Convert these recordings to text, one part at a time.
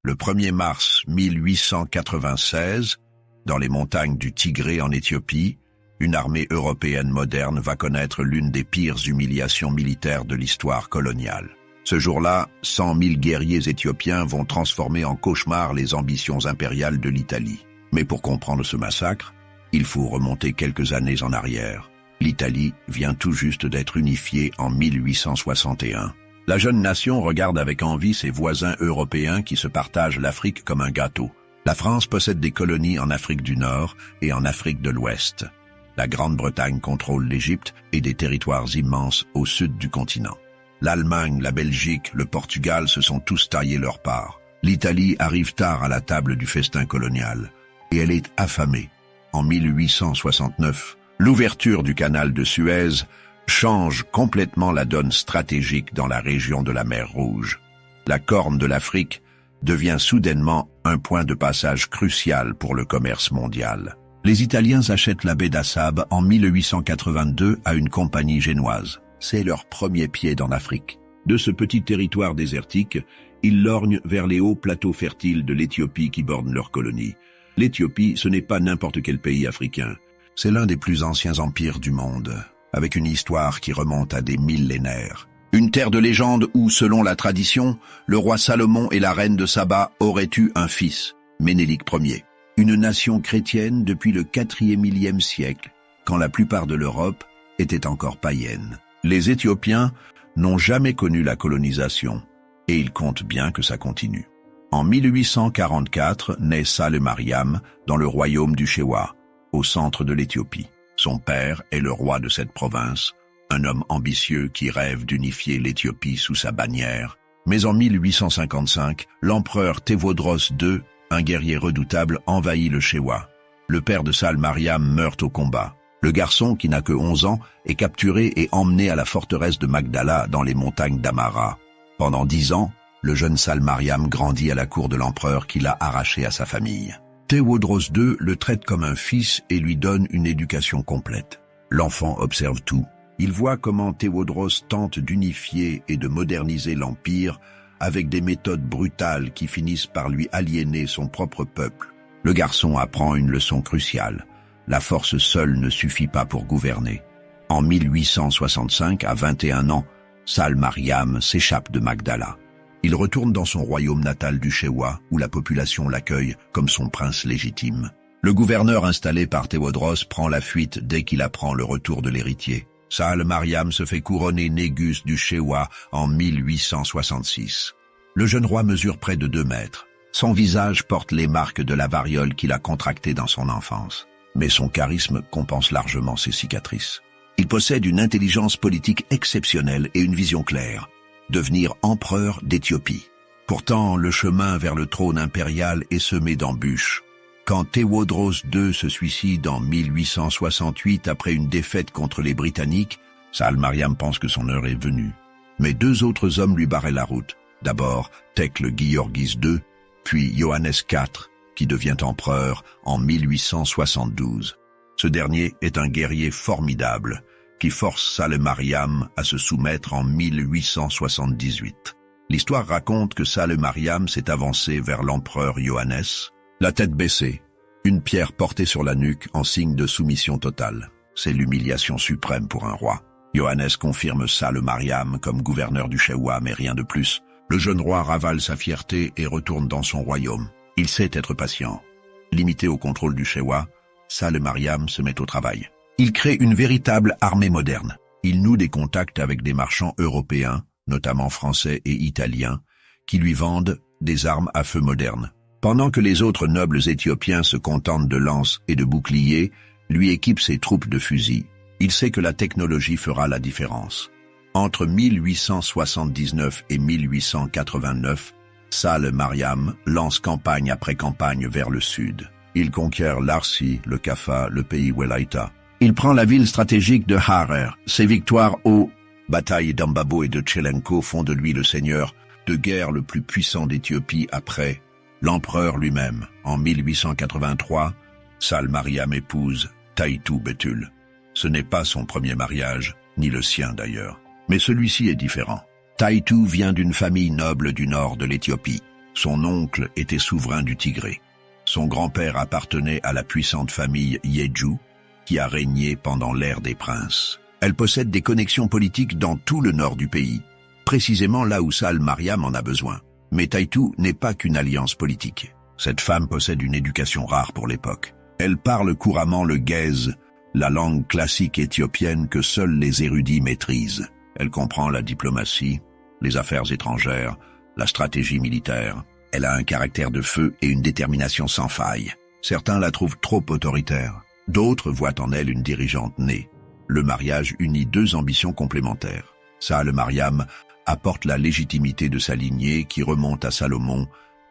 Le 1er mars 1896, dans les montagnes du Tigré en Éthiopie, une armée européenne moderne va connaître l'une des pires humiliations militaires de l'histoire coloniale. Ce jour-là, 100 000 guerriers éthiopiens vont transformer en cauchemar les ambitions impériales de l'Italie. Mais pour comprendre ce massacre, il faut remonter quelques années en arrière. L'Italie vient tout juste d'être unifiée en 1861. La jeune nation regarde avec envie ses voisins européens qui se partagent l'Afrique comme un gâteau. La France possède des colonies en Afrique du Nord et en Afrique de l'Ouest. La Grande-Bretagne contrôle l'Égypte et des territoires immenses au sud du continent. L'Allemagne, la Belgique, le Portugal se sont tous taillés leur part. L'Italie arrive tard à la table du festin colonial, et elle est affamée. En 1869, l'ouverture du canal de Suez change complètement la donne stratégique dans la région de la mer Rouge. La Corne de l'Afrique devient soudainement un point de passage crucial pour le commerce mondial. Les Italiens achètent la baie d'Assab en 1882 à une compagnie génoise. C'est leur premier pied en Afrique. De ce petit territoire désertique, ils lorgnent vers les hauts plateaux fertiles de l'Éthiopie qui bordent leur colonie. L'Éthiopie, ce n'est pas n'importe quel pays africain. C'est l'un des plus anciens empires du monde, avec une histoire qui remonte à des millénaires. Une terre de légende où, selon la tradition, le roi Salomon et la reine de Saba auraient eu un fils, Ménélik Ier. Une nation chrétienne depuis le 4e siècle, quand la plupart de l'Europe était encore païenne. Les Éthiopiens n'ont jamais connu la colonisation, et ils comptent bien que ça continue. En 1844 naît Saleh Mariam dans le royaume du Shewa, au centre de l'Éthiopie. Son père est le roi de cette province, un homme ambitieux qui rêve d'unifier l'Éthiopie sous sa bannière. Mais en 1855, l'empereur Tewodros II, un guerrier redoutable, envahit le Shewa. Le père de Saleh Mariam meurt au combat. Le garçon, qui n'a que 11 ans, est capturé et emmené à la forteresse de Magdala dans les montagnes d'Amara. Pendant 10 ans, le jeune Saleh Mariam grandit à la cour de l'empereur qui l'a arraché à sa famille. Tewodros II le traite comme un fils et lui donne une éducation complète. L'enfant observe tout. Il voit comment Tewodros tente d'unifier et de moderniser l'empire avec des méthodes brutales qui finissent par lui aliéner son propre peuple. Le garçon apprend une leçon cruciale. La force seule ne suffit pas pour gouverner. En 1865, à 21 ans, Saleh Mariam s'échappe de Magdala. Il retourne dans son royaume natal du Shewa, où la population l'accueille comme son prince légitime. Le gouverneur installé par Tewodros prend la fuite dès qu'il apprend le retour de l'héritier. Saleh Mariam se fait couronner Négus du Shewa en 1866. Le jeune roi mesure près de 2 mètres. Son visage porte les marques de la variole qu'il a contractée dans son enfance. Mais son charisme compense largement ses cicatrices. Il possède une intelligence politique exceptionnelle et une vision claire. Devenir empereur d'Éthiopie. Pourtant, le chemin vers le trône impérial est semé d'embûches. Quand Tewodros II se suicide en 1868 après une défaite contre les Britanniques, Saleh Mariam pense que son heure est venue. Mais 2 autres hommes lui barraient la route. D'abord, Tekle Giyorgis II, puis Johannes IV, qui devient empereur en 1872. Ce dernier est un guerrier formidable, qui force Saleh Mariam à se soumettre en 1878. L'histoire raconte que Saleh Mariam s'est avancé vers l'empereur Johannes, la tête baissée, une pierre portée sur la nuque en signe de soumission totale. C'est l'humiliation suprême pour un roi. Johannes confirme Saleh Mariam comme gouverneur du Shewa, mais rien de plus. Le jeune roi ravale sa fierté et retourne dans son royaume. Il sait être patient. Limité au contrôle du Shewa, Saleh Mariam se met au travail. Il crée une véritable armée moderne. Il noue des contacts avec des marchands européens, notamment français et italiens, qui lui vendent des armes à feu modernes. Pendant que les autres nobles éthiopiens se contentent de lances et de boucliers, lui équipe ses troupes de fusils. Il sait que la technologie fera la différence. Entre 1879 et 1889, Saleh Mariam lance campagne après campagne vers le sud. Il conquiert l'Arsi, le Kaffa, le pays Welaïta. Il prend la ville stratégique de Harer. Ses victoires aux batailles d'Ambabo et de Tchelenko font de lui le seigneur de guerre le plus puissant d'Éthiopie après l'empereur lui-même. En 1883, Saleh Mariam épouse Taitu Betul. Ce n'est pas son premier mariage, ni le sien d'ailleurs. Mais celui-ci est différent. Taitu vient d'une famille noble du nord de l'Éthiopie. Son oncle était souverain du Tigré. Son grand-père appartenait à la puissante famille Yeju, qui a régné pendant l'ère des princes. Elle possède des connexions politiques dans tout le nord du pays, précisément là où Sal Mariam en a besoin. Mais Taytu n'est pas qu'une alliance politique. Cette femme possède une éducation rare pour l'époque. Elle parle couramment le Ge'ez, la langue classique éthiopienne que seuls les érudits maîtrisent. Elle comprend la diplomatie, les affaires étrangères, la stratégie militaire. Elle a un caractère de feu et une détermination sans faille. Certains la trouvent trop autoritaire. D'autres voient en elle une dirigeante née. Le mariage unit deux ambitions complémentaires. Sal Mariam apporte la légitimité de sa lignée qui remonte à Salomon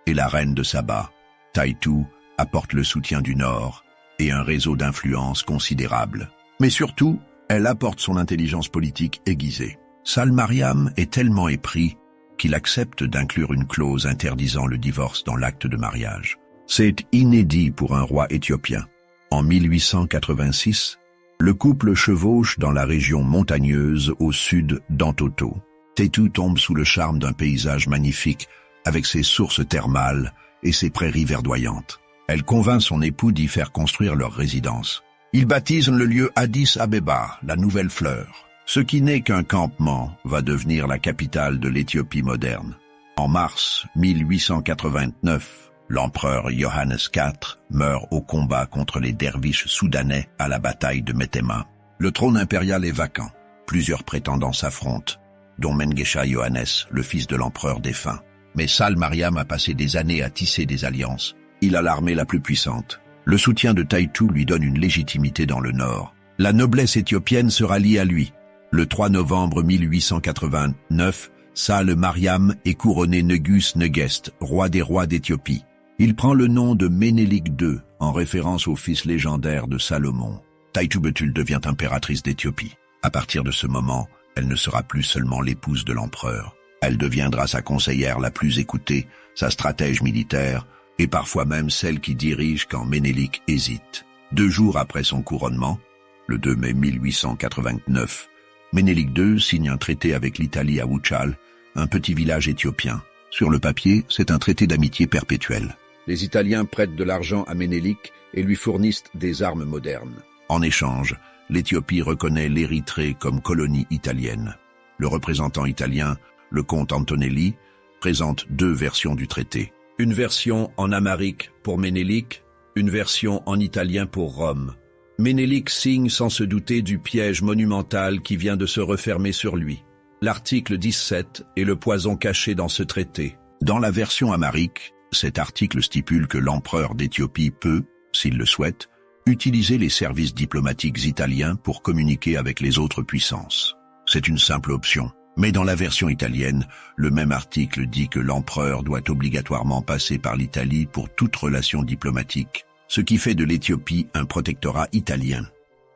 et la reine de Saba. Taytu apporte le soutien du Nord et un réseau d'influence considérable. Mais surtout, elle apporte son intelligence politique aiguisée. Sal Mariam est tellement épris qu'il accepte d'inclure une clause interdisant le divorce dans l'acte de mariage. C'est inédit pour un roi éthiopien. En 1886, le couple chevauche dans la région montagneuse au sud d'Entoto. Taytu tombe sous le charme d'un paysage magnifique avec ses sources thermales et ses prairies verdoyantes. Elle convainc son époux d'y faire construire leur résidence. Ils baptisent le lieu Addis Abeba, la nouvelle fleur. Ce qui n'est qu'un campement va devenir la capitale de l'Éthiopie moderne. En mars 1889, l'empereur Johannes IV meurt au combat contre les derviches soudanais à la bataille de Metemma. Le trône impérial est vacant. Plusieurs prétendants s'affrontent, dont Mengesha Johannes, le fils de l'empereur défunt. Mais Sal Mariam a passé des années à tisser des alliances. Il a l'armée la plus puissante. Le soutien de Taytu lui donne une légitimité dans le nord. La noblesse éthiopienne se rallie à lui. Le 3 novembre 1889, Sal Mariam est couronné Negus Negest, roi des rois d'Éthiopie. Il prend le nom de Ménélik II, en référence au fils légendaire de Salomon. Taytu Betul devient impératrice d'Éthiopie. À partir de ce moment, elle ne sera plus seulement l'épouse de l'empereur. Elle deviendra sa conseillère la plus écoutée, sa stratège militaire, et parfois même celle qui dirige quand Ménélik hésite. 2 jours après son couronnement, le 2 mai 1889, Ménélik II signe un traité avec l'Italie à Wuchal, un petit village éthiopien. Sur le papier, c'est un traité d'amitié perpétuelle. Les Italiens prêtent de l'argent à Ménélik et lui fournissent des armes modernes. En échange, l'Éthiopie reconnaît l'Érythrée comme colonie italienne. Le représentant italien, le comte Antonelli, présente 2 versions du traité. Une version en amharique pour Ménélik, une version en italien pour Rome. Ménélik signe sans se douter du piège monumental qui vient de se refermer sur lui. L'article 17 est le poison caché dans ce traité. Dans la version amharique, cet article stipule que l'empereur d'Éthiopie peut, s'il le souhaite, utiliser les services diplomatiques italiens pour communiquer avec les autres puissances. C'est une simple option. Mais dans la version italienne, le même article dit que l'empereur doit obligatoirement passer par l'Italie pour toute relation diplomatique, ce qui fait de l'Éthiopie un protectorat italien.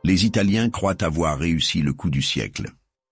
Les Italiens croient avoir réussi le coup du siècle.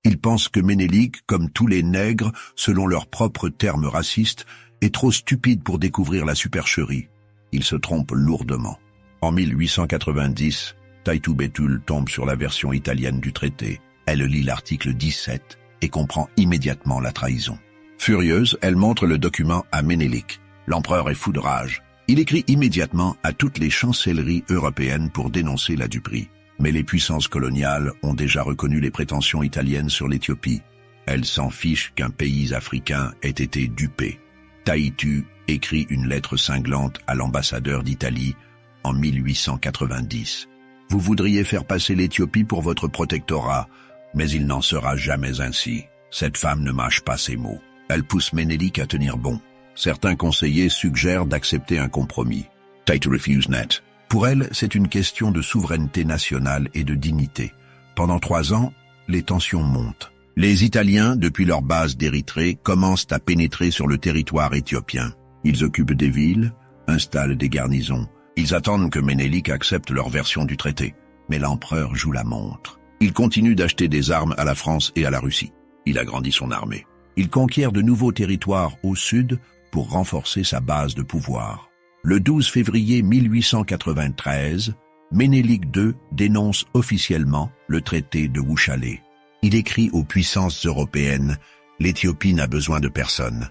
Ils pensent que Ménélik, comme tous les nègres, selon leurs propres termes racistes, est trop stupide pour découvrir la supercherie. Ils se trompent lourdement. En 1890, Taytu Betul tombe sur la version italienne du traité. Elle lit l'article 17 et comprend immédiatement la trahison. Furieuse, elle montre le document à Ménélik. L'empereur est fou de rage. Il écrit immédiatement à toutes les chancelleries européennes pour dénoncer la duperie. Mais les puissances coloniales ont déjà reconnu les prétentions italiennes sur l'Éthiopie. Elles s'en fichent qu'un pays africain ait été dupé. Taytu écrit une lettre cinglante à l'ambassadeur d'Italie en 1890. « Vous voudriez faire passer l'Éthiopie pour votre protectorat, mais il n'en sera jamais ainsi. Cette femme ne mâche pas ses mots. Elle pousse Ménélik à tenir bon. Certains conseillers suggèrent d'accepter un compromis. Taytu refuse net. Pour elle, c'est une question de souveraineté nationale et de dignité. Pendant 3 ans, les tensions montent. Les Italiens, depuis leur base d'Érythrée, commencent à pénétrer sur le territoire éthiopien. Ils occupent des villes, installent des garnisons. Ils attendent que Ménélik accepte leur version du traité. Mais l'empereur joue la montre. Il continue d'acheter des armes à la France et à la Russie. Il agrandit son armée. Il conquiert de nouveaux territoires au sud pour renforcer sa base de pouvoir. Le 12 février 1893, Ménélik II dénonce officiellement le traité de Wuchale. Il écrit aux puissances européennes « L'Éthiopie n'a besoin de personne.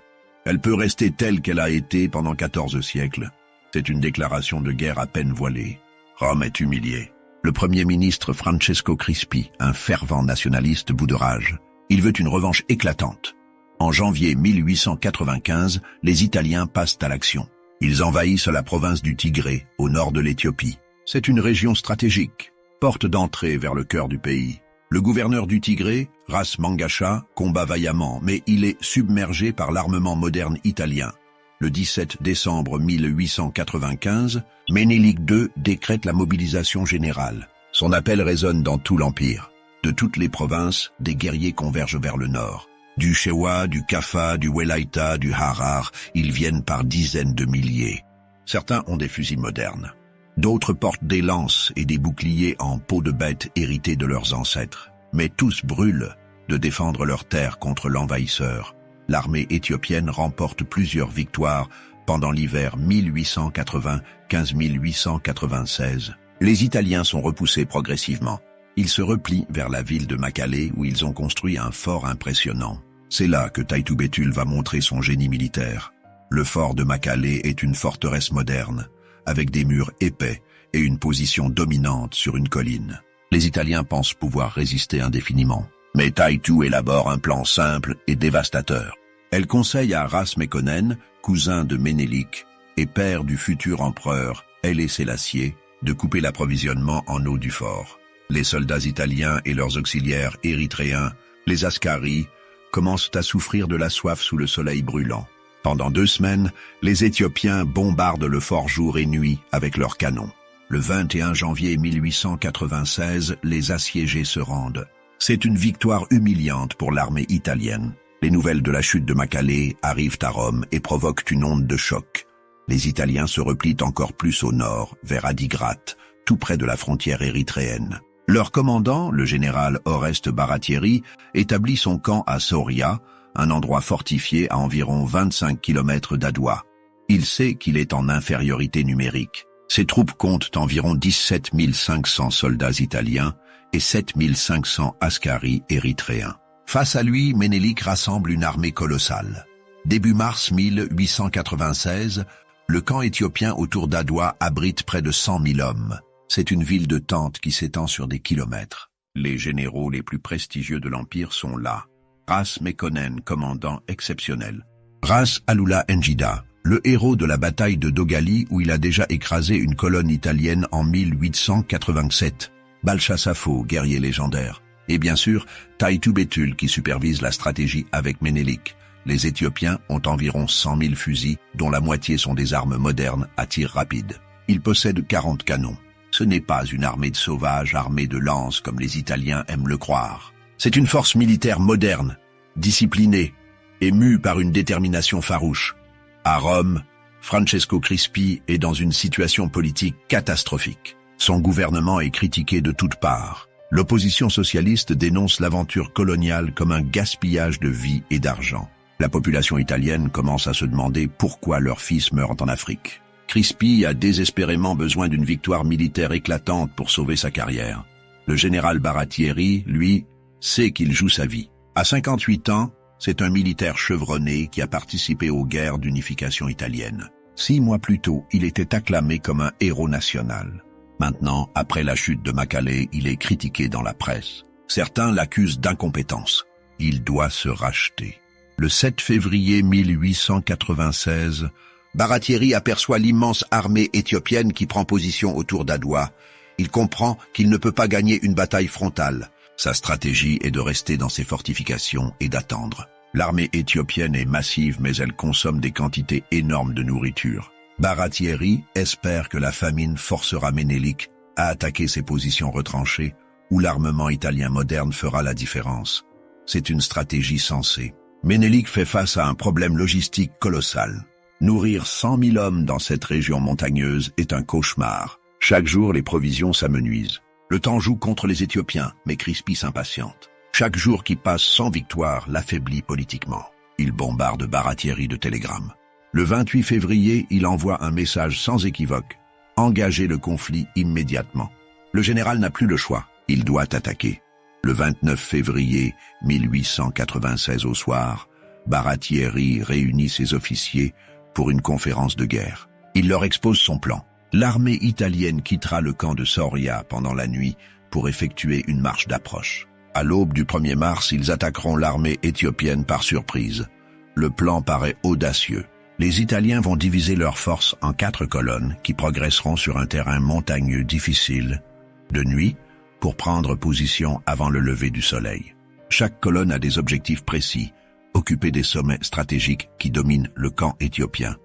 Elle peut rester telle qu'elle a été pendant 14 siècles. C'est une déclaration de guerre à peine voilée. Rome est humiliée. Le Premier ministre Francesco Crispi, un fervent nationaliste bout de rage. Il veut une revanche éclatante. En janvier 1895, les Italiens passent à l'action. Ils envahissent la province du Tigré, au nord de l'Éthiopie. C'est une région stratégique, porte d'entrée vers le cœur du pays. Le gouverneur du Tigré, Ras Mangasha, combat vaillamment, mais il est submergé par l'armement moderne italien. Le 17 décembre 1895, Ménélique II décrète la mobilisation générale. Son appel résonne dans tout l'Empire. De toutes les provinces, des guerriers convergent vers le nord. Du Shewa, du Kaffa, du Welaïta, du Harar, ils viennent par dizaines de milliers. Certains ont des fusils modernes. D'autres portent des lances et des boucliers en peau de bête hérités de leurs ancêtres. Mais tous brûlent de défendre leurs terres contre l'envahisseur. L'armée éthiopienne remporte plusieurs victoires pendant l'hiver 1880-1896. Les Italiens sont repoussés progressivement. Ils se replient vers la ville de Makallé où ils ont construit un fort impressionnant. C'est là que Taitu Betul va montrer son génie militaire. Le fort de Makallé est une forteresse moderne, avec des murs épais et une position dominante sur une colline. Les Italiens pensent pouvoir résister indéfiniment. Mais Taitu élabore un plan simple et dévastateur. Elle conseille à Ras Mekonnen, cousin de Ménélique et père du futur empereur Haïlé Sélassié, de couper l'approvisionnement en eau du fort. Les soldats italiens et leurs auxiliaires érythréens, les Askaris, commencent à souffrir de la soif sous le soleil brûlant. Pendant 2 semaines, les Éthiopiens bombardent le fort jour et nuit avec leurs canons. Le 21 janvier 1896, les assiégés se rendent. C'est une victoire humiliante pour l'armée italienne. Les nouvelles de la chute de Makallé arrivent à Rome et provoquent une onde de choc. Les Italiens se replient encore plus au nord, vers Adigrat, tout près de la frontière érythréenne. Leur commandant, le général Oreste Baratieri, établit son camp à Soria, un endroit fortifié à environ 25 km d'Adoua. Il sait qu'il est en infériorité numérique. Ses troupes comptent environ 17 500 soldats italiens et 7 500 askaris érythréens. Face à lui, Ménélique rassemble une armée colossale. Début mars 1896, le camp éthiopien autour d'Adoua abrite près de 100 000 hommes. C'est une ville de tentes qui s'étend sur des kilomètres. Les généraux les plus prestigieux de l'Empire sont là. Ras Mekonnen, commandant exceptionnel. Ras Alula Njida, le héros de la bataille de Dogali où il a déjà écrasé une colonne italienne en 1887. Balcha Safo, guerrier légendaire. Et bien sûr, Taitu Betul qui supervise la stratégie avec Ménélique. Les Éthiopiens ont environ 100 000 fusils, dont la moitié sont des armes modernes à tir rapide. Ils possèdent 40 canons. Ce n'est pas une armée de sauvages armée de lances comme les Italiens aiment le croire. C'est une force militaire moderne, disciplinée et mue par une détermination farouche. À Rome, Francesco Crispi est dans une situation politique catastrophique. Son gouvernement est critiqué de toutes parts. L'opposition socialiste dénonce l'aventure coloniale comme un gaspillage de vie et d'argent. La population italienne commence à se demander pourquoi leurs fils meurent en Afrique. Crispi a désespérément besoin d'une victoire militaire éclatante pour sauver sa carrière. Le général Baratieri, lui, sait qu'il joue sa vie. À 58 ans, c'est un militaire chevronné qui a participé aux guerres d'unification italienne. 6 mois plus tôt, il était acclamé comme un héros national. Maintenant, après la chute de Makallé, il est critiqué dans la presse. Certains l'accusent d'incompétence. Il doit se racheter. Le 7 février 1896, Baratieri aperçoit l'immense armée éthiopienne qui prend position autour d'Adoua. Il comprend qu'il ne peut pas gagner une bataille frontale. Sa stratégie est de rester dans ses fortifications et d'attendre. L'armée éthiopienne est massive, mais elle consomme des quantités énormes de nourriture. Baratieri espère que la famine forcera Ménélique à attaquer ses positions retranchées, où l'armement italien moderne fera la différence. C'est une stratégie sensée. Ménélique fait face à un problème logistique colossal. Nourrir 100 000 hommes dans cette région montagneuse est un cauchemar. Chaque jour, les provisions s'amenuisent. Le temps joue contre les Éthiopiens, mais Crispi s'impatiente. Chaque jour qui passe sans victoire l'affaiblit politiquement. Il bombarde Baratieri de télégrammes. Le 28 février, il envoie un message sans équivoque. Engagez le conflit immédiatement. Le général n'a plus le choix. Il doit attaquer. Le 29 février 1896 au soir, Baratieri réunit ses officiers pour une conférence de guerre. Il leur expose son plan. L'armée italienne quittera le camp de Soria pendant la nuit pour effectuer une marche d'approche. À l'aube du 1er mars, ils attaqueront l'armée éthiopienne par surprise. Le plan paraît audacieux. Les Italiens vont diviser leurs forces en 4 colonnes qui progresseront sur un terrain montagneux difficile, de nuit, pour prendre position avant le lever du soleil. Chaque colonne a des objectifs précis, occuper des sommets stratégiques qui dominent le camp éthiopien.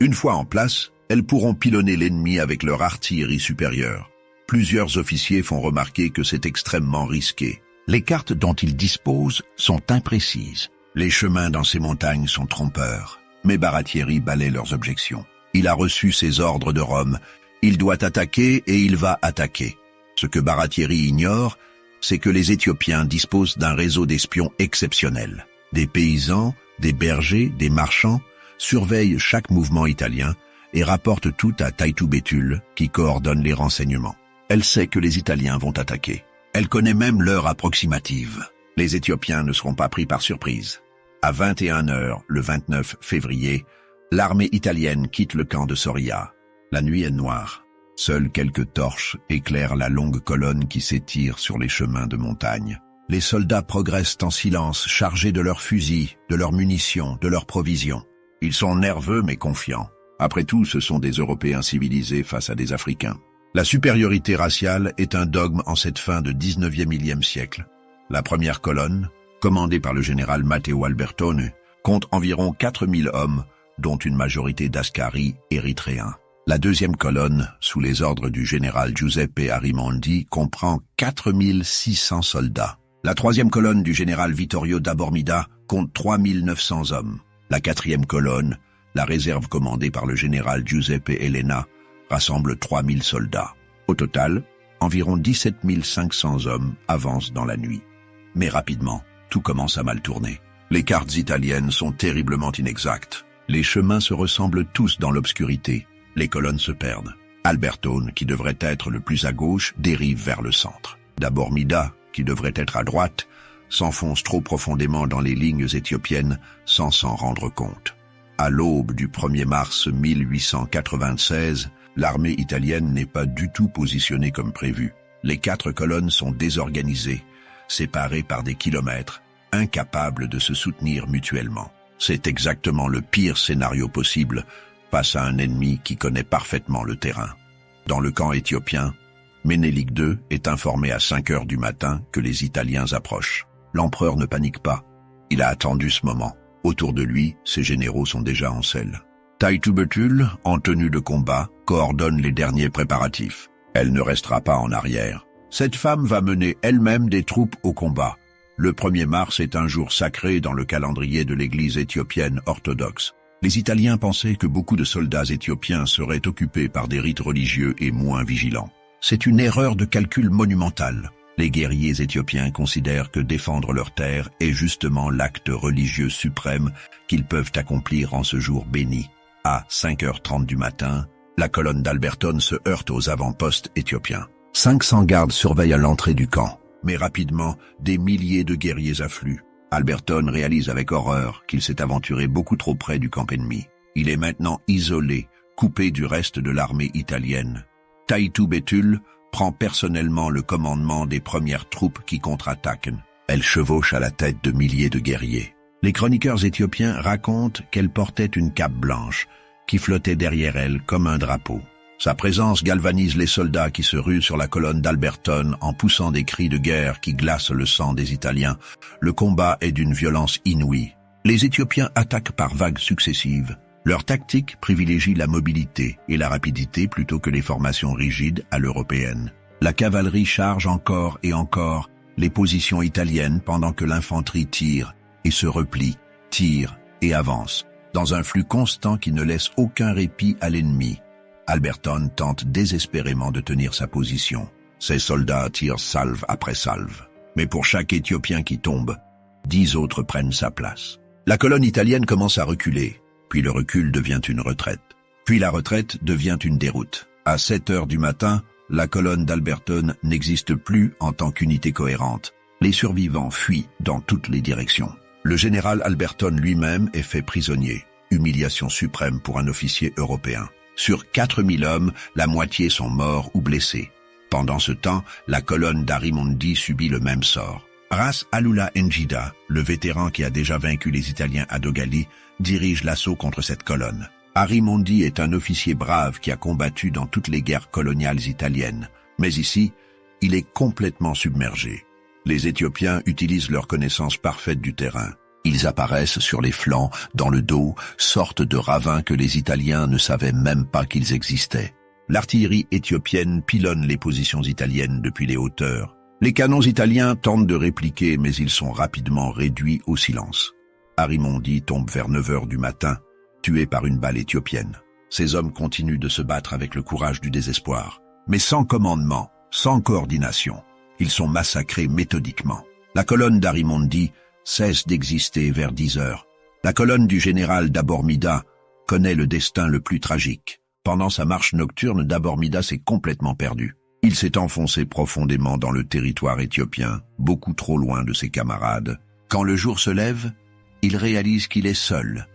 Une fois en place, elles pourront pilonner l'ennemi avec leur artillerie supérieure. Plusieurs officiers font remarquer que c'est extrêmement risqué. Les cartes dont ils disposent sont imprécises. Les chemins dans ces montagnes sont trompeurs. Mais Baratieri balaie leurs objections. Il a reçu ses ordres de Rome. Il doit attaquer et il va attaquer. Ce que Baratieri ignore, c'est que les Éthiopiens disposent d'un réseau d'espions exceptionnel. Des paysans, des bergers, des marchands surveillent chaque mouvement italien et rapportent tout à Taitu Betul, qui coordonne les renseignements. Elle sait que les Italiens vont attaquer. Elle connaît même l'heure approximative. Les Éthiopiens ne seront pas pris par surprise. À 21 h, le 29 février, l'armée italienne quitte le camp de Soria. La nuit est noire. Seules quelques torches éclairent la longue colonne qui s'étire sur les chemins de montagne. Les soldats progressent en silence, chargés de leurs fusils, de leurs munitions, de leurs provisions. Ils sont nerveux mais confiants. Après tout, ce sont des Européens civilisés face à des Africains. La supériorité raciale est un dogme en cette fin de 19e siècle. La première colonne, commandée par le général Matteo Albertone, compte environ 4000 hommes, dont une majorité d'Ascari érythréens. La deuxième colonne, sous les ordres du général Giuseppe Arimondi, comprend 4600 soldats. La troisième colonne du général Vittorio da Bormida compte 3900 hommes. La quatrième colonne, la réserve commandée par le général Giuseppe Elena, rassemble 3000 soldats. Au total, environ 17 500 hommes avancent dans la nuit. Mais rapidement, tout commence à mal tourner. Les cartes italiennes sont terriblement inexactes. Les chemins se ressemblent tous dans l'obscurité. Les colonnes se perdent. Albertone, qui devrait être le plus à gauche, dérive vers le centre. Da Bormida, qui devrait être à droite, s'enfonce trop profondément dans les lignes éthiopiennes sans s'en rendre compte. À l'aube du 1er mars 1896, l'armée italienne n'est pas du tout positionnée comme prévu. Les 4 colonnes sont désorganisées, séparées par des kilomètres, incapables de se soutenir mutuellement. C'est exactement le pire scénario possible face à un ennemi qui connaît parfaitement le terrain. Dans le camp éthiopien, Ménélique II est informé à 5 h du matin que les Italiens approchent. L'empereur ne panique pas. Il a attendu ce moment. Autour de lui, ses généraux sont déjà en selle. Taitu Betul, en tenue de combat, coordonne les derniers préparatifs. Elle ne restera pas en arrière. Cette femme va mener elle-même des troupes au combat. Le 1er mars est un jour sacré dans le calendrier de l'église éthiopienne orthodoxe. Les Italiens pensaient que beaucoup de soldats éthiopiens seraient occupés par des rites religieux et moins vigilants. C'est une erreur de calcul monumentale. Les guerriers éthiopiens considèrent que défendre leur terre est justement l'acte religieux suprême qu'ils peuvent accomplir en ce jour béni. À 5 h 30 du matin, la colonne d'Albertone se heurte aux avant-postes éthiopiens. 500 gardes surveillent à l'entrée du camp, mais rapidement, des milliers de guerriers affluent. Albertone réalise avec horreur qu'il s'est aventuré beaucoup trop près du camp ennemi. Il est maintenant isolé, coupé du reste de l'armée italienne. Taitu Betul prend personnellement le commandement des premières troupes qui contre-attaquent. Elle chevauche à la tête de milliers de guerriers. Les chroniqueurs éthiopiens racontent qu'elle portait une cape blanche, qui flottait derrière elle comme un drapeau. Sa présence galvanise les soldats qui se ruent sur la colonne d'Albertone en poussant des cris de guerre qui glacent le sang des Italiens. Le combat est d'une violence inouïe. Les Éthiopiens attaquent par vagues successives. Leur tactique privilégie la mobilité et la rapidité plutôt que les formations rigides à l'européenne. La cavalerie charge encore et encore les positions italiennes pendant que l'infanterie tire et se replie, tire et avance, dans un flux constant qui ne laisse aucun répit à l'ennemi. Albertone tente désespérément de tenir sa position. Ses soldats tirent salve après salve. Mais pour chaque Éthiopien qui tombe, 10 autres prennent sa place. La colonne italienne commence à reculer, puis le recul devient une retraite. Puis la retraite devient une déroute. À 7 h du matin, la colonne d'Albertone n'existe plus en tant qu'unité cohérente. Les survivants fuient dans toutes les directions. Le général Alberton lui-même est fait prisonnier, humiliation suprême pour un officier européen. Sur 4000 hommes, la moitié sont morts ou blessés. Pendant ce temps, la colonne d'Arimondi subit le même sort. Ras Alula Njida, le vétéran qui a déjà vaincu les Italiens à Dogali, dirige l'assaut contre cette colonne. Arimondi est un officier brave qui a combattu dans toutes les guerres coloniales italiennes. Mais ici, il est complètement submergé. Les Éthiopiens utilisent leur connaissance parfaite du terrain. Ils apparaissent sur les flancs, dans le dos, sorte de ravins que les Italiens ne savaient même pas qu'ils existaient. L'artillerie éthiopienne pilonne les positions italiennes depuis les hauteurs. Les canons italiens tentent de répliquer, mais ils sont rapidement réduits au silence. Arimondi tombe vers 9 heures du matin, tué par une balle éthiopienne. Ces hommes continuent de se battre avec le courage du désespoir, mais sans commandement, sans coordination. Ils sont massacrés méthodiquement. La colonne d'Arimondi cesse d'exister vers 10 heures. La colonne du général d'Abormida connaît le destin le plus tragique. Pendant sa marche nocturne, d'Abormida s'est complètement perdu. Il s'est enfoncé profondément dans le territoire éthiopien, beaucoup trop loin de ses camarades. Quand le jour se lève, il réalise qu'il est seul,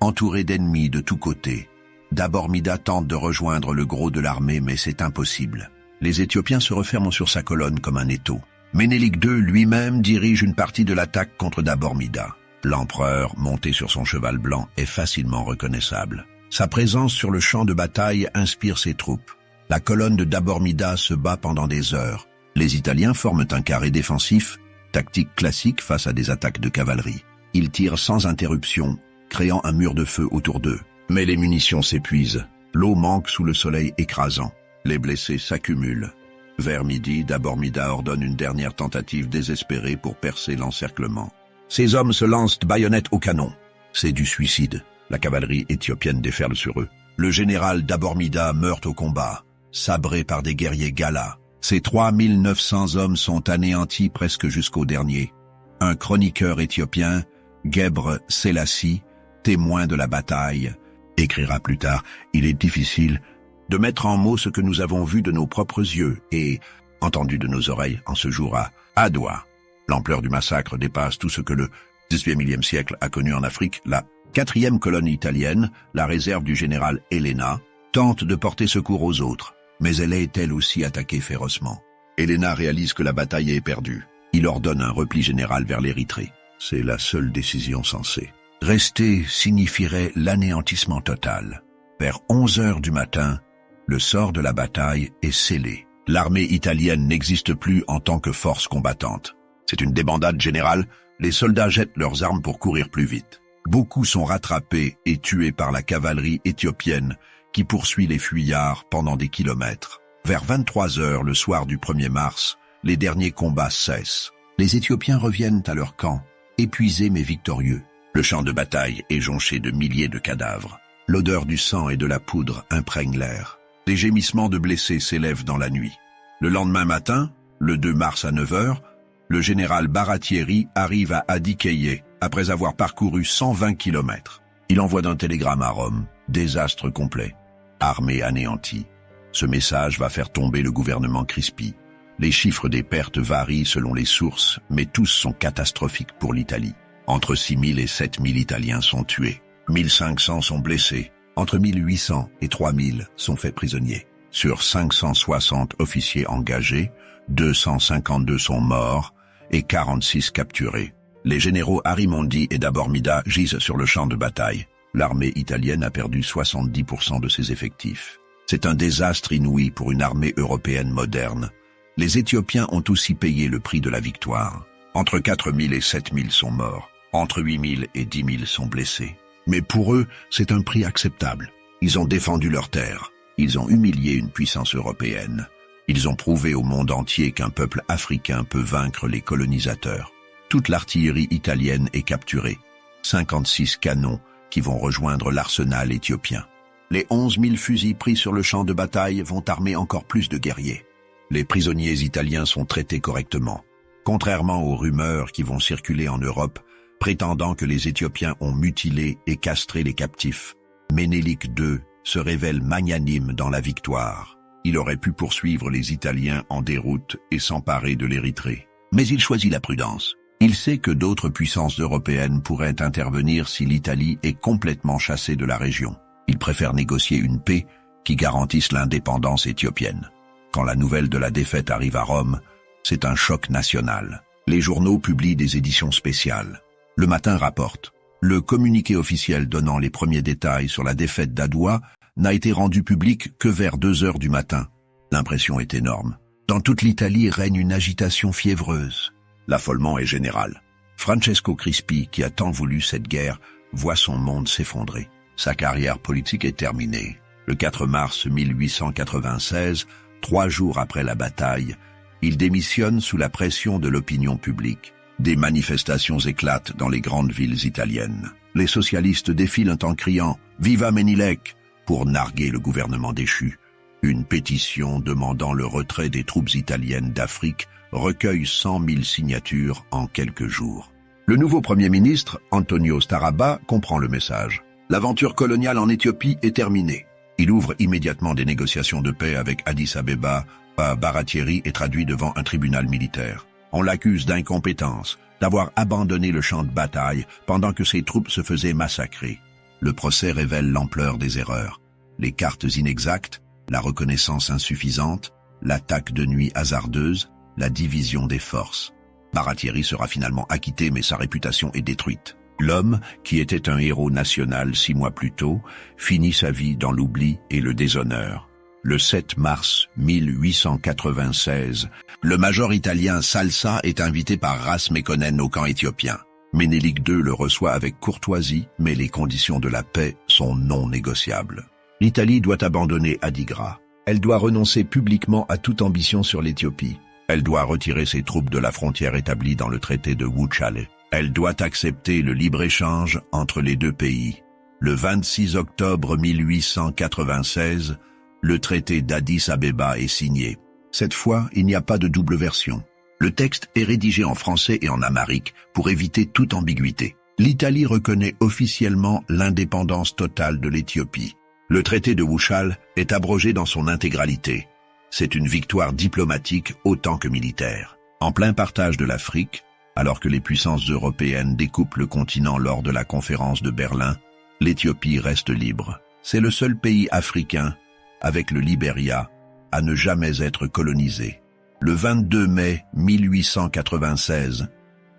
entouré d'ennemis de tous côtés. D'Abormida tente de rejoindre le gros de l'armée, mais c'est impossible. Les Éthiopiens se referment sur sa colonne comme un étau. Ménélique II lui-même dirige une partie de l'attaque contre d'Abormida. L'empereur, monté sur son cheval blanc, est facilement reconnaissable. Sa présence sur le champ de bataille inspire ses troupes. La colonne de d'Abormida se bat pendant des heures. Les Italiens forment un carré défensif, tactique classique face à des attaques de cavalerie. Ils tirent sans interruption, créant un mur de feu autour d'eux. Mais les munitions s'épuisent. L'eau manque sous le soleil écrasant. Les blessés s'accumulent. Vers midi, d'Abormida ordonne une dernière tentative désespérée pour percer l'encerclement. Ces hommes se lancent baïonnettes au canon. C'est du suicide. La cavalerie éthiopienne déferle sur eux. Le général d'Abormida meurt au combat, sabré par des guerriers galas. Ces 3900 hommes sont anéantis presque jusqu'au dernier. Un chroniqueur éthiopien, Gebre Selassie, témoin de la bataille, écrira plus tard « Il est difficile de mettre en mots ce que nous avons vu de nos propres yeux et entendu de nos oreilles en ce jour à Adwa. L'ampleur du massacre dépasse tout ce que le XVIIIe siècle a connu en Afrique. La 4e colonne italienne, la réserve du général Helena, tente de porter secours aux autres, mais elle est elle aussi attaquée férocement. Helena réalise que la bataille est perdue. Il ordonne un repli général vers l'Érythrée. C'est la seule décision sensée. Rester signifierait l'anéantissement total. Vers 11 heures du matin, le sort de la bataille est scellé. L'armée italienne n'existe plus en tant que force combattante. C'est une débandade générale, les soldats jettent leurs armes pour courir plus vite. Beaucoup sont rattrapés et tués par la cavalerie éthiopienne qui poursuit les fuyards pendant des kilomètres. Vers 23 heures le soir du 1er mars, les derniers combats cessent. Les Éthiopiens reviennent à leur camp, épuisés mais victorieux. Le champ de bataille est jonché de milliers de cadavres. L'odeur du sang et de la poudre imprègne l'air. Des gémissements de blessés s'élèvent dans la nuit. Le lendemain matin, le 2 mars à 9 heures, le général Baratieri arrive à Adikeye après avoir parcouru 120 kilomètres. Il envoie d'un télégramme à Rome, désastre complet, armée anéantie. Ce message va faire tomber le gouvernement Crispi. Les chiffres des pertes varient selon les sources, mais tous sont catastrophiques pour l'Italie. Entre 6 000 et 7 000 Italiens sont tués. 1500 sont blessés. Entre 1800 et 3000 sont faits prisonniers. Sur 560 officiers engagés, 252 sont morts et 46 capturés. Les généraux Arimondi et d'Abormida gisent sur le champ de bataille. L'armée italienne a perdu 70% de ses effectifs. C'est un désastre inouï pour une armée européenne moderne. Les Éthiopiens ont aussi payé le prix de la victoire. Entre 4000 et 7000 sont morts. Entre 8000 et 10 000 sont blessés. Mais pour eux, c'est un prix acceptable. Ils ont défendu leurs terres. Ils ont humilié une puissance européenne. Ils ont prouvé au monde entier qu'un peuple africain peut vaincre les colonisateurs. Toute l'artillerie italienne est capturée. 56 canons qui vont rejoindre l'arsenal éthiopien. Les 11 000 fusils pris sur le champ de bataille vont armer encore plus de guerriers. Les prisonniers italiens sont traités correctement. Contrairement aux rumeurs qui vont circuler en Europe, prétendant que les Éthiopiens ont mutilé et castré les captifs, Ménélique II se révèle magnanime dans la victoire. Il aurait pu poursuivre les Italiens en déroute et s'emparer de l'Érythrée. Mais il choisit la prudence. Il sait que d'autres puissances européennes pourraient intervenir si l'Italie est complètement chassée de la région. Il préfère négocier une paix qui garantisse l'indépendance éthiopienne. Quand la nouvelle de la défaite arrive à Rome, c'est un choc national. Les journaux publient des éditions spéciales. Le Matin rapporte: le communiqué officiel donnant les premiers détails sur la défaite d'Adoua n'a été rendu public que vers 2 heures du matin. L'impression est énorme. Dans toute l'Italie règne une agitation fiévreuse. L'affolement est général. Francesco Crispi, qui a tant voulu cette guerre, voit son monde s'effondrer. Sa carrière politique est terminée. Le 4 mars 1896, 3 jours après la bataille, il démissionne sous la pression de l'opinion publique. Des manifestations éclatent dans les grandes villes italiennes. Les socialistes défilent en criant « Viva Menilek !» pour narguer le gouvernement déchu. Une pétition demandant le retrait des troupes italiennes d'Afrique recueille 100 000 signatures en quelques jours. Le nouveau Premier ministre, Antonio Staraba, comprend le message. L'aventure coloniale en Éthiopie est terminée. Il ouvre immédiatement des négociations de paix avec Addis Abeba. Baratieri est traduit devant un tribunal militaire. On l'accuse d'incompétence, d'avoir abandonné le champ de bataille pendant que ses troupes se faisaient massacrer. Le procès révèle l'ampleur des erreurs. Les cartes inexactes, la reconnaissance insuffisante, l'attaque de nuit hasardeuse, la division des forces. Baratieri sera finalement acquitté, mais sa réputation est détruite. L'homme, qui était un héros national 6 mois plus tôt, finit sa vie dans l'oubli et le déshonneur. Le 7 mars 1896, le major italien Salsa est invité par Ras Mekonnen au camp éthiopien. Ménélique II le reçoit avec courtoisie, mais les conditions de la paix sont non négociables. L'Italie doit abandonner Adigrat. Elle doit renoncer publiquement à toute ambition sur l'Éthiopie. Elle doit retirer ses troupes de la frontière établie dans le traité de Wuchale. Elle doit accepter le libre-échange entre les deux pays. Le 26 octobre 1896, le traité d'Addis Abeba est signé. Cette fois, il n'y a pas de double version. Le texte est rédigé en français et en amharique pour éviter toute ambiguïté. L'Italie reconnaît officiellement l'indépendance totale de l'Éthiopie. Le traité de Wuchale est abrogé dans son intégralité. C'est une victoire diplomatique autant que militaire. En plein partage de l'Afrique, alors que les puissances européennes découpent le continent lors de la conférence de Berlin, l'Éthiopie reste libre. C'est le seul pays africain, avec le Libéria, à ne jamais être colonisé. Le 22 mai 1896,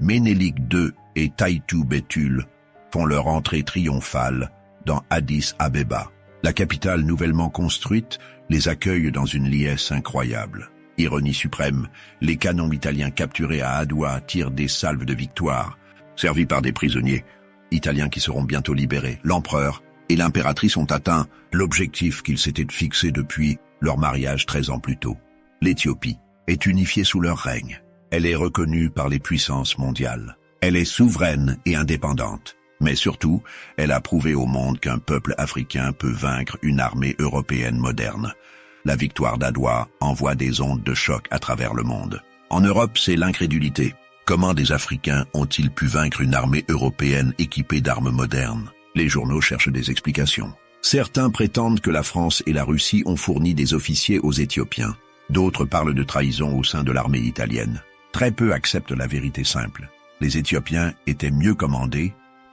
Ménélique II et Taïtou Bétul font leur entrée triomphale dans Addis Abeba. La capitale nouvellement construite les accueille dans une liesse incroyable. Ironie suprême, les canons italiens capturés à Adoua tirent des salves de victoire, servis par des prisonniers italiens qui seront bientôt libérés. L'empereur et l'impératrice ont atteint l'objectif qu'ils s'étaient fixé depuis leur mariage 13 ans plus tôt. L'Éthiopie est unifiée sous leur règne. Elle est reconnue par les puissances mondiales. Elle est souveraine et indépendante. Mais surtout, elle a prouvé au monde qu'un peuple africain peut vaincre une armée européenne moderne. La victoire d'Adoua envoie des ondes de choc à travers le monde. En Europe, c'est l'incrédulité. Comment des Africains ont-ils pu vaincre une armée européenne équipée d'armes modernes? Les journaux cherchent des explications. Certains prétendent que la France et la Russie ont fourni des officiers aux Éthiopiens. D'autres parlent de trahison au sein de l'armée italienne. Très peu acceptent la vérité simple. Les Éthiopiens étaient mieux commandés,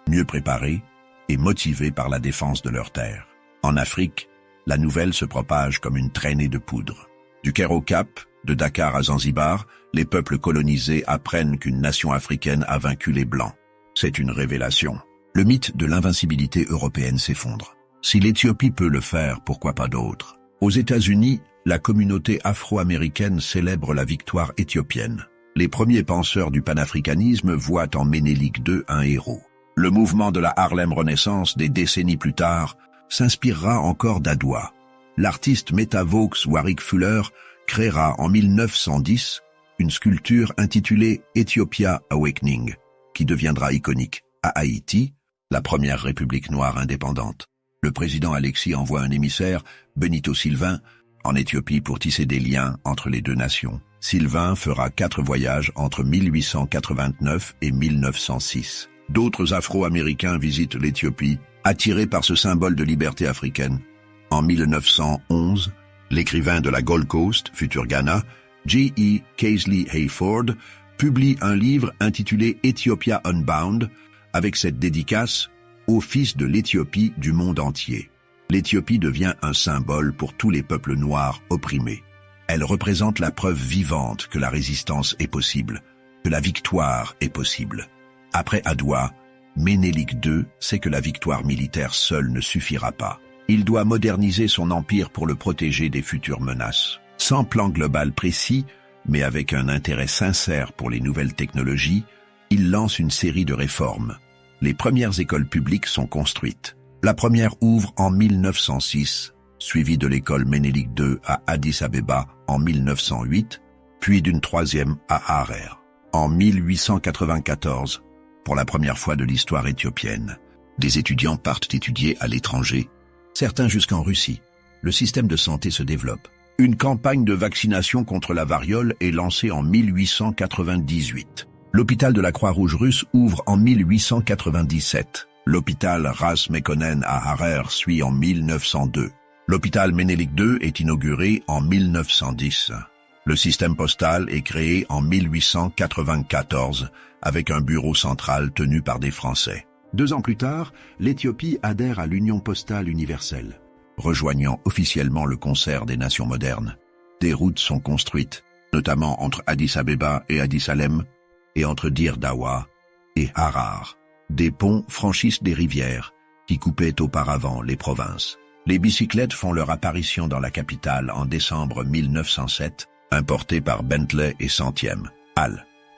mieux préparés et motivés par la défense de leurs terres. En Afrique, la nouvelle se propage comme une traînée de poudre. Du Caire au Cap, de Dakar à Zanzibar, les peuples colonisés apprennent qu'une nation africaine a vaincu les Blancs. C'est une révélation. Le mythe de l'invincibilité européenne s'effondre. Si l'Éthiopie peut le faire, pourquoi pas d'autres? Aux États-Unis, la communauté afro-américaine célèbre la victoire éthiopienne. Les premiers penseurs du panafricanisme voient en Ménélique II un héros. Le mouvement de la Harlem Renaissance des décennies plus tard s'inspirera encore d'Adoua. L'artiste Metavox Warwick Fuller créera en 1910 une sculpture intitulée Ethiopia Awakening, qui deviendra iconique. À Haïti, la première république noire indépendante, le président Alexis envoie un émissaire, Benito Sylvain, en Éthiopie pour tisser des liens entre les deux nations. Sylvain fera 4 voyages entre 1889 et 1906. D'autres Afro-Américains visitent l'Éthiopie, attirés par ce symbole de liberté africaine. En 1911, l'écrivain de la Gold Coast, futur Ghana, J.E. Casely Hayford, publie un livre intitulé Ethiopia Unbound, avec cette dédicace « Au fils de l'Éthiopie du monde entier ». L'Éthiopie devient un symbole pour tous les peuples noirs opprimés. Elle représente la preuve vivante que la résistance est possible, que la victoire est possible. Après Adwa, Ménélik II sait que la victoire militaire seule ne suffira pas. Il doit moderniser son empire pour le protéger des futures menaces. Sans plan global précis, mais avec un intérêt sincère pour les nouvelles technologies, il lance une série de réformes. Les premières écoles publiques sont construites. La première ouvre en 1906, suivie de l'école Ménélik II à Addis Abeba en 1908, puis d'une troisième à Harer en 1894, pour la première fois de l'histoire éthiopienne. Des étudiants partent étudier à l'étranger, certains jusqu'en Russie. Le système de santé se développe. Une campagne de vaccination contre la variole est lancée en 1898. L'hôpital de la Croix-Rouge russe ouvre en 1897. L'hôpital Ras Mekonnen à Harer suit en 1902. L'hôpital Ménélik II est inauguré en 1910. Le système postal est créé en 1894 avec un bureau central tenu par des Français. 2 ans plus tard, l'Éthiopie adhère à l'Union postale universelle, rejoignant officiellement le concert des nations modernes. Des routes sont construites, notamment entre Addis Abeba et Addis Salem, et entre Dir Dawa et Harar. Des ponts franchissent des rivières qui coupaient auparavant les provinces. Les bicyclettes font leur apparition dans la capitale en décembre 1907, importées par Bentley et Centième.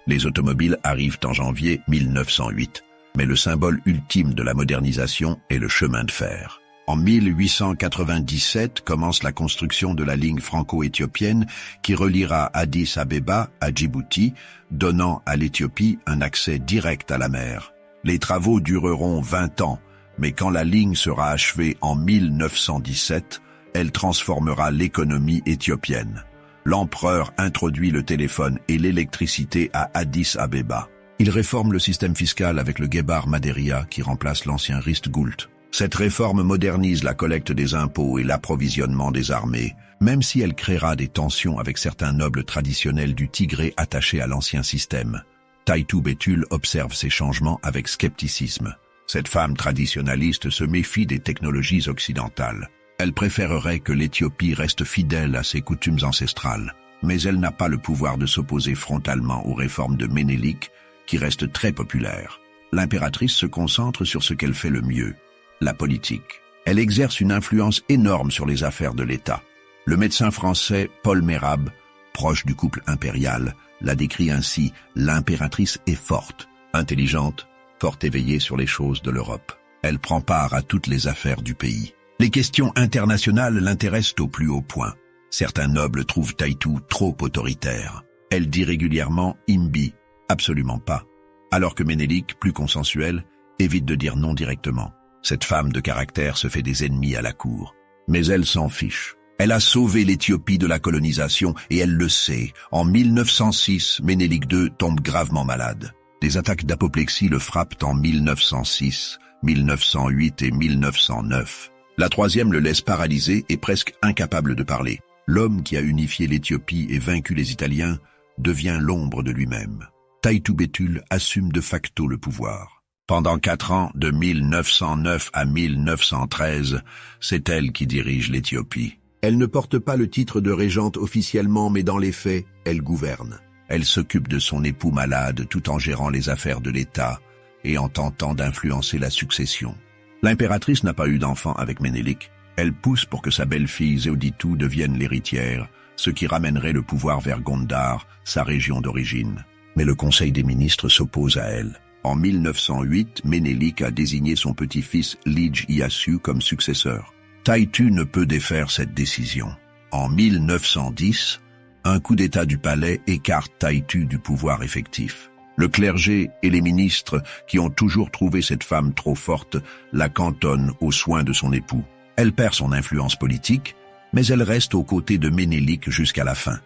Les automobiles arrivent en janvier 1908, mais le symbole ultime de la modernisation est le chemin de fer. En 1897 commence la construction de la ligne franco-éthiopienne qui reliera Addis Abeba à Djibouti, donnant à l'Éthiopie un accès direct à la mer. Les travaux dureront 20 ans, mais quand la ligne sera achevée en 1917, elle transformera l'économie éthiopienne. L'empereur introduit le téléphone et l'électricité à Addis Abeba. Il réforme le système fiscal avec le Gebar Maderia qui remplace l'ancien Ristgult. Cette réforme modernise la collecte des impôts et l'approvisionnement des armées, même si elle créera des tensions avec certains nobles traditionnels du Tigré attachés à l'ancien système. Taitu Betul observe ces changements avec scepticisme. Cette femme traditionnaliste se méfie des technologies occidentales. Elle préférerait que l'Éthiopie reste fidèle à ses coutumes ancestrales, mais elle n'a pas le pouvoir de s'opposer frontalement aux réformes de Ménélik, qui restent très populaires. L'impératrice se concentre sur ce qu'elle fait le mieux, la politique. Elle exerce une influence énorme sur les affaires de l'État. Le médecin français Paul Mérab, proche du couple impérial, la décrit ainsi: l'impératrice est forte, intelligente, fort éveillée sur les choses de l'Europe. Elle prend part à toutes les affaires du pays. Les questions internationales l'intéressent au plus haut point. Certains nobles trouvent Taitu trop autoritaire. Elle dit régulièrement « Imbi », absolument pas. Alors que Ménélik, plus consensuel, évite de dire non directement. Cette femme de caractère se fait des ennemis à la cour. Mais elle s'en fiche. Elle a sauvé l'Éthiopie de la colonisation et elle le sait. En 1906, Ménélik II tombe gravement malade. Des attaques d'apoplexie le frappent en 1906, 1908 et 1909. La troisième le laisse paralysé et presque incapable de parler. L'homme qui a unifié l'Éthiopie et vaincu les Italiens devient l'ombre de lui-même. Taitu Betul assume de facto le pouvoir. Pendant 4 ans, de 1909 à 1913, c'est elle qui dirige l'Éthiopie. Elle ne porte pas le titre de régente officiellement, mais dans les faits, elle gouverne. Elle s'occupe de son époux malade tout en gérant les affaires de l'État et en tentant d'influencer la succession. L'impératrice n'a pas eu d'enfant avec Ménélik. Elle pousse pour que sa belle-fille Zewditu devienne l'héritière, ce qui ramènerait le pouvoir vers Gondar, sa région d'origine. Mais le Conseil des ministres s'oppose à elle. En 1908, Ménélik a désigné son petit-fils Lige Iyassu comme successeur. Taitu ne peut défaire cette décision. En 1910, un coup d'État du palais écarte Taitu du pouvoir effectif. Le clergé et les ministres, qui ont toujours trouvé cette femme trop forte, la cantonnent aux soins de son époux. Elle perd son influence politique, mais elle reste aux côtés de Ménélik jusqu'à la fin.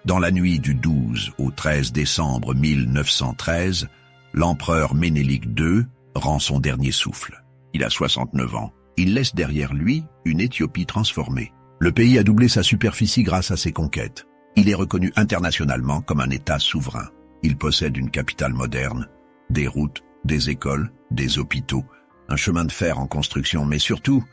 Dans la nuit du 12 au 13 décembre 1913, l'empereur Ménélik II rend son dernier souffle. Il a 69 ans. Il laisse derrière lui une Éthiopie transformée. Le pays a doublé sa superficie grâce à ses conquêtes. Il est reconnu internationalement comme un État souverain. Il possède une capitale moderne, des routes, des écoles, des hôpitaux, un chemin de fer en construction, mais surtout,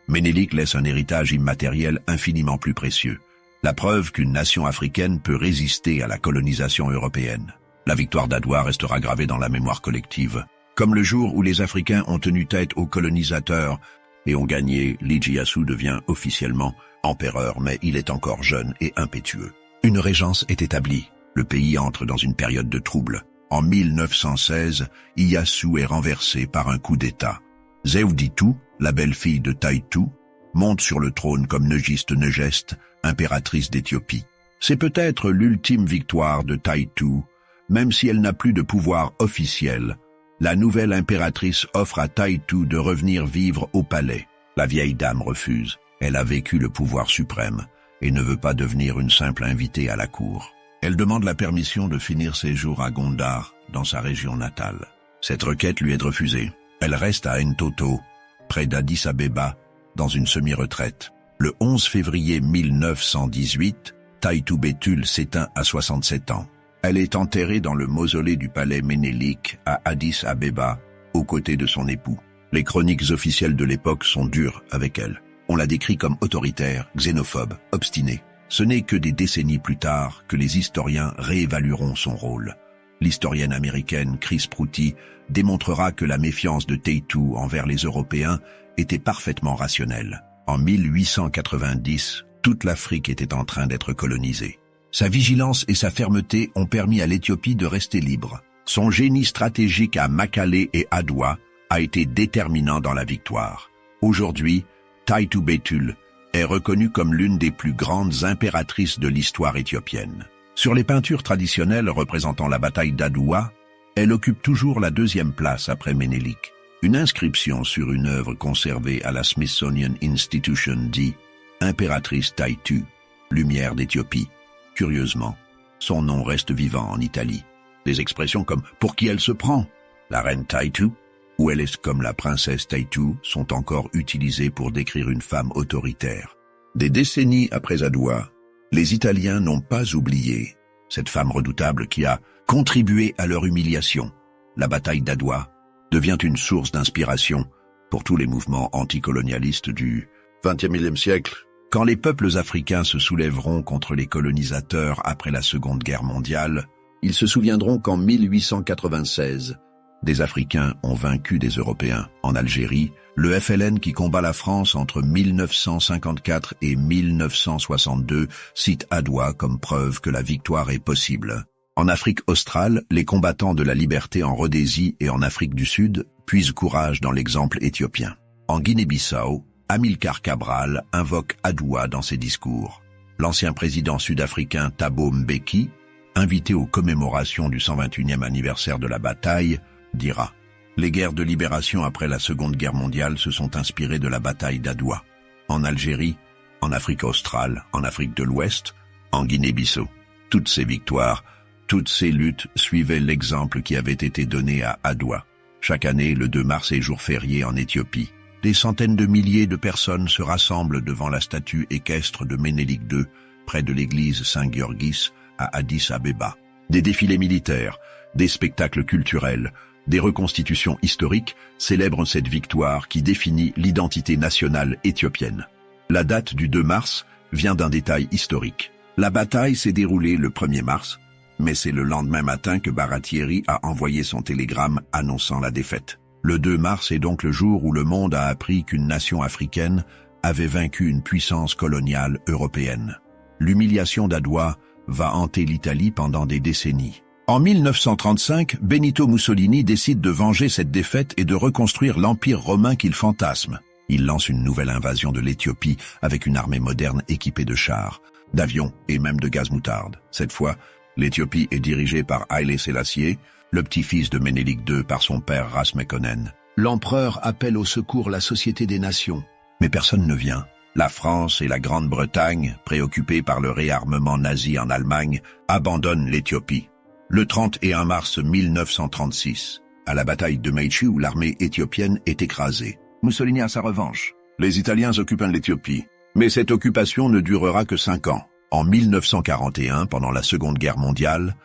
Ménélik laisse un héritage immatériel infiniment plus précieux. La preuve qu'une nation africaine peut résister à la colonisation européenne. La victoire d'Adwa restera gravée dans la mémoire collective. Comme le jour où les Africains ont tenu tête aux colonisateurs et ont gagné, l'Ijiasu devient officiellement empereur, mais il est encore jeune et impétueux. Une régence est établie. Le pays entre dans une période de trouble. En 1916, Ieyasu est renversé par un coup d'État. Zewditu, la belle-fille de Taitu, monte sur le trône comme Negiste, impératrice d'Éthiopie. C'est peut-être l'ultime victoire de Taitu, même si elle n'a plus de pouvoir officiel. La nouvelle impératrice offre à Taitu de revenir vivre au palais. La vieille dame refuse. Elle a vécu le pouvoir suprême et ne veut pas devenir une simple invitée à la cour. Elle demande la permission de finir ses jours à Gondar, dans sa région natale. Cette requête lui est refusée. Elle reste à Entoto, près d'Addis Abeba, dans une semi-retraite. Le 11 février 1918, Taitu Betul s'éteint à 67 ans. Elle est enterrée dans le mausolée du palais Ménélik à Addis Abeba, aux côtés de son époux. Les chroniques officielles de l'époque sont dures avec elle. On la décrit comme autoritaire, xénophobe, obstinée. Ce n'est que des décennies plus tard que les historiens réévalueront son rôle. L'historienne américaine Chris Prouty démontrera que la méfiance de Taitu envers les Européens était parfaitement rationnelle. En 1890, toute l'Afrique était en train d'être colonisée. Sa vigilance et sa fermeté ont permis à l'Éthiopie de rester libre. Son génie stratégique à Makallé et Adwa a été déterminant dans la victoire. Aujourd'hui, Taitu Betul est reconnue comme l'une des plus grandes impératrices de l'histoire éthiopienne. Sur les peintures traditionnelles représentant la bataille d'Adwa, elle occupe toujours la deuxième place après Ménélik. Une inscription sur une œuvre conservée à la Smithsonian Institution dit « Impératrice Taitu, lumière d'Éthiopie ». Curieusement, son nom reste vivant en Italie. Des expressions comme « pour qui elle se prend », la reine Taitu, ou elle est comme la princesse Taitu sont encore utilisées pour décrire une femme autoritaire. Des décennies après Adwa, les Italiens n'ont pas oublié cette femme redoutable qui a contribué à leur humiliation. La bataille d'Adwa devient une source d'inspiration pour tous les mouvements anticolonialistes du XXe siècle. Quand les peuples africains se soulèveront contre les colonisateurs après la Seconde Guerre mondiale, ils se souviendront qu'en 1896, des Africains ont vaincu des Européens. En Algérie, le FLN qui combat la France entre 1954 et 1962 cite Adwa comme preuve que la victoire est possible. En Afrique australe, les combattants de la liberté en Rhodésie et en Afrique du Sud puisent courage dans l'exemple éthiopien. En Guinée-Bissau, Amilcar Cabral invoque Adwa dans ses discours. L'ancien président sud-africain Thabo Mbeki, invité aux commémorations du 121e anniversaire de la bataille, dira « Les guerres de libération après la Seconde Guerre mondiale se sont inspirées de la bataille d'Adwa. En Algérie, en Afrique australe, en Afrique de l'Ouest, en Guinée-Bissau. Toutes ces victoires, toutes ces luttes suivaient l'exemple qui avait été donné à Adwa. Chaque année, le 2 mars est jour férié en Éthiopie. Des centaines de milliers de personnes se rassemblent devant la statue équestre de Ménélik II, près de l'église Saint-Georgis, à Addis Abeba. Des défilés militaires, des spectacles culturels, des reconstitutions historiques célèbrent cette victoire qui définit l'identité nationale éthiopienne. La date du 2 mars vient d'un détail historique. La bataille s'est déroulée le 1er mars, mais c'est le lendemain matin que Baratieri a envoyé son télégramme annonçant la défaite. Le 2 mars est donc le jour où le monde a appris qu'une nation africaine avait vaincu une puissance coloniale européenne. L'humiliation d'Adwa va hanter l'Italie pendant des décennies. En 1935, Benito Mussolini décide de venger cette défaite et de reconstruire l'Empire romain qu'il fantasme. Il lance une nouvelle invasion de l'Éthiopie avec une armée moderne équipée de chars, d'avions et même de gaz moutarde. Cette fois, l'Éthiopie est dirigée par Haïlé Sélassié, le petit-fils de Ménélik II par son père Ras Mekonnen. L'empereur appelle au secours la Société des Nations, mais personne ne vient. La France et la Grande-Bretagne, préoccupées par le réarmement nazi en Allemagne, abandonnent l'Éthiopie. Le 31 mars 1936, à la bataille de Meitchi où l'armée éthiopienne est écrasée, Mussolini a sa revanche. Les Italiens occupent l'Éthiopie, mais cette occupation ne durera que 5 ans. En 1941, pendant la Seconde Guerre mondiale,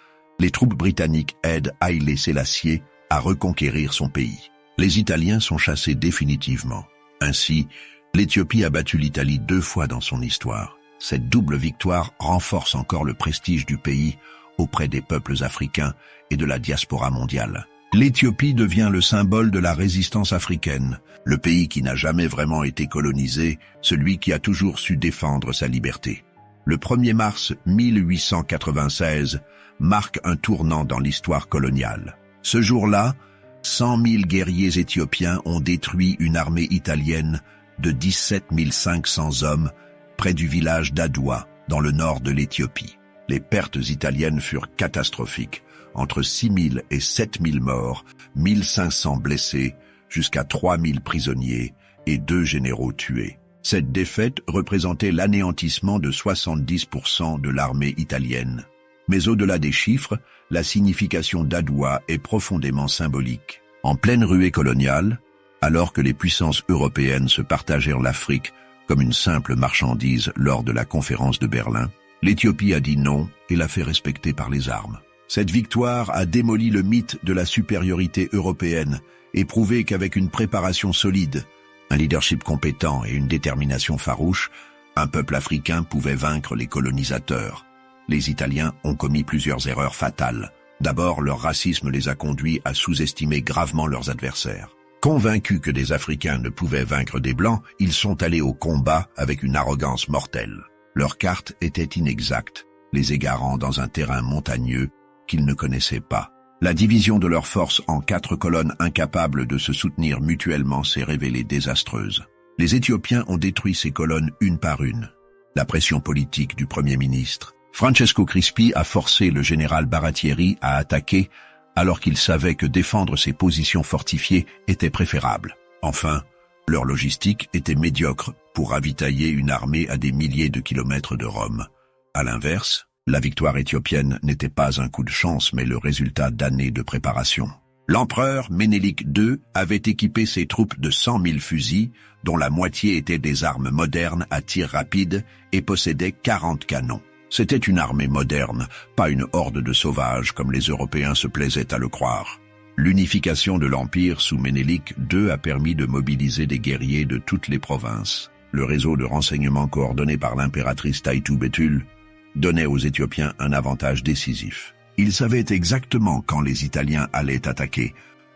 Les troupes britanniques aident Haïlé Sélassié à reconquérir son pays. Les Italiens sont chassés définitivement. Ainsi, l'Éthiopie a battu l'Italie 2 fois dans son histoire. Cette double victoire renforce encore le prestige du pays auprès des peuples africains et de la diaspora mondiale. L'Éthiopie devient le symbole de la résistance africaine, le pays qui n'a jamais vraiment été colonisé, celui qui a toujours su défendre sa liberté. Le 1er mars 1896 marque un tournant dans l'histoire coloniale. Ce jour-là, 100 000 guerriers éthiopiens ont détruit une armée italienne de 17 500 hommes près du village d'Adoua, dans le nord de l'Éthiopie. Les pertes italiennes furent catastrophiques, entre 6 000 et 7 000 morts, 1 500 blessés, jusqu'à 3 000 prisonniers et 2 généraux tués. Cette défaite représentait l'anéantissement de 70% de l'armée italienne. Mais au-delà des chiffres, la signification d'Adoua est profondément symbolique. En pleine ruée coloniale, alors que les puissances européennes se partagèrent l'Afrique comme une simple marchandise lors de la conférence de Berlin, l'Éthiopie a dit non et l'a fait respecter par les armes. Cette victoire a démoli le mythe de la supériorité européenne et prouvé qu'avec une préparation solide, un leadership compétent et une détermination farouche, un peuple africain pouvait vaincre les colonisateurs. Les Italiens ont commis plusieurs erreurs fatales. D'abord, leur racisme les a conduits à sous-estimer gravement leurs adversaires. Convaincus que des Africains ne pouvaient vaincre des Blancs, ils sont allés au combat avec une arrogance mortelle. Leur carte était inexacte, les égarant dans un terrain montagneux qu'ils ne connaissaient pas. La division de leurs forces en 4 colonnes incapables de se soutenir mutuellement s'est révélée désastreuse. Les Éthiopiens ont détruit ces colonnes une par une. La pression politique du Premier ministre, Francesco Crispi, a forcé le général Baratieri à attaquer alors qu'il savait que défendre ses positions fortifiées était préférable. Enfin, leur logistique était médiocre pour ravitailler une armée à des milliers de kilomètres de Rome. À l'inverse, la victoire éthiopienne n'était pas un coup de chance mais le résultat d'années de préparation. L'empereur Ménélik II avait équipé ses troupes de 100 000 fusils, dont la moitié étaient des armes modernes à tir rapide et possédait 40 canons. C'était une armée moderne, pas une horde de sauvages comme les Européens se plaisaient à le croire. L'unification de l'Empire sous Ménélik II a permis de mobiliser des guerriers de toutes les provinces. Le réseau de renseignement coordonné par l'impératrice Taïtou Bétul donnait aux Éthiopiens un avantage décisif. Ils savaient exactement quand les Italiens allaient attaquer,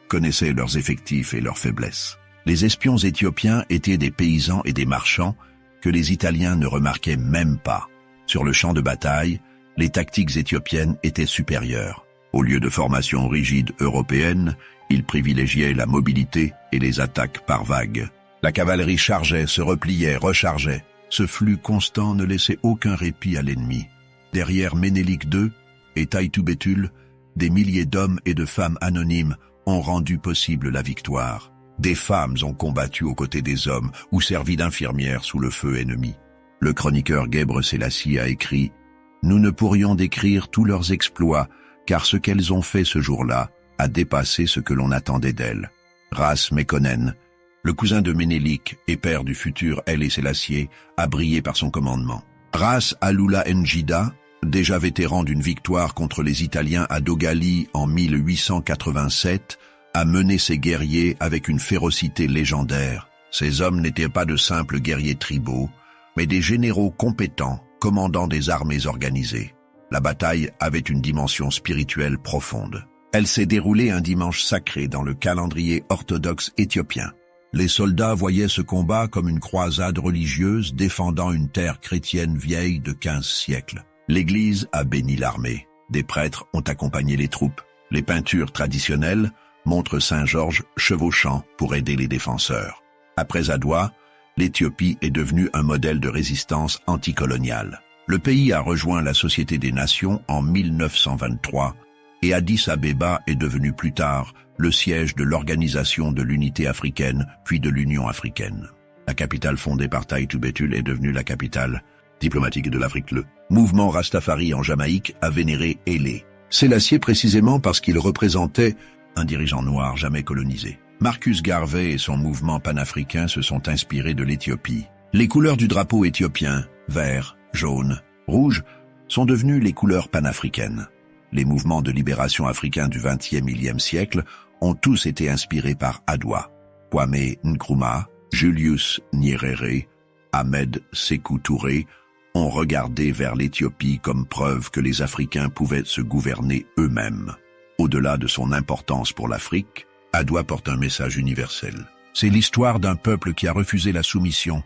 connaissaient leurs effectifs et leurs faiblesses. Les espions éthiopiens étaient des paysans et des marchands que les Italiens ne remarquaient même pas. Sur le champ de bataille, les tactiques éthiopiennes étaient supérieures. Au lieu de formations rigides européennes, ils privilégiaient la mobilité et les attaques par vagues. La cavalerie chargeait, se repliait, rechargeait. Ce flux constant ne laissait aucun répit à l'ennemi. Derrière Ménélik II et Taïtou Bétul, des milliers d'hommes et de femmes anonymes ont rendu possible la victoire. Des femmes ont combattu aux côtés des hommes ou servi d'infirmières sous le feu ennemi. Le chroniqueur Gebre Sélassie a écrit « Nous ne pourrions décrire tous leurs exploits, car ce qu'elles ont fait ce jour-là a dépassé ce que l'on attendait d'elles. » Ras Mekonnen, le cousin de Ménélik et père du futur Haïlé Sélassié, a brillé par son commandement. Ras Alula Njida, déjà vétéran d'une victoire contre les Italiens à Dogali en 1887, a mené ses guerriers avec une férocité légendaire. Ces hommes n'étaient pas de simples guerriers tribaux, mais des généraux compétents, commandant des armées organisées. La bataille avait une dimension spirituelle profonde. Elle s'est déroulée un dimanche sacré dans le calendrier orthodoxe éthiopien. Les soldats voyaient ce combat comme une croisade religieuse défendant une terre chrétienne vieille de 15 siècles. L'Église a béni l'armée. Des prêtres ont accompagné les troupes. Les peintures traditionnelles montrent Saint-Georges chevauchant pour aider les défenseurs. Après Adoua, l'Éthiopie est devenue un modèle de résistance anticoloniale. Le pays a rejoint la Société des Nations en 1923 et Addis Abeba est devenu plus tard le siège de l'Organisation de l'Unité africaine puis de l'Union africaine. La capitale fondée par Taïtou Bétul est devenue la capitale diplomatique de l'Afrique. Le mouvement Rastafari en Jamaïque a vénéré Haïlé Sélassié précisément parce qu'il représentait un dirigeant noir jamais colonisé. Marcus Garvey et son mouvement panafricain se sont inspirés de l'Éthiopie. Les couleurs du drapeau éthiopien, vert, jaune, rouge, sont devenues les couleurs panafricaines. Les mouvements de libération africains du XXe siècle ont tous été inspirés par Adwa. Kwame Nkrumah, Julius Nyerere, Ahmed Sékou Touré ont regardé vers l'Éthiopie comme preuve que les Africains pouvaient se gouverner eux-mêmes. Au-delà de son importance pour l'Afrique, Adwa porte un message universel. C'est l'histoire d'un peuple qui a refusé la soumission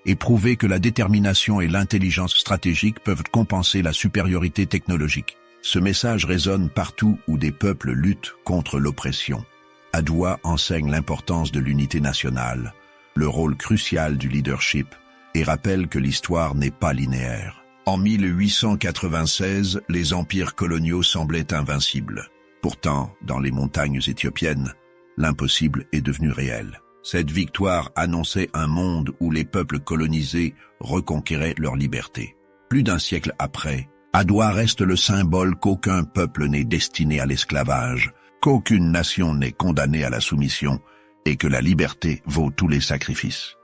et prouvé que la détermination et l'intelligence stratégique peuvent compenser la supériorité technologique. Ce message résonne partout où des peuples luttent contre l'oppression. Adwa enseigne l'importance de l'unité nationale, le rôle crucial du leadership et rappelle que l'histoire n'est pas linéaire. En 1896, les empires coloniaux semblaient invincibles. Pourtant, dans les montagnes éthiopiennes, l'impossible est devenu réel. Cette victoire annonçait un monde où les peuples colonisés reconquéraient leur liberté. Plus d'un siècle après, Adwa reste le symbole qu'aucun peuple n'est destiné à l'esclavage, qu'aucune nation n'est condamnée à la soumission et que la liberté vaut tous les sacrifices.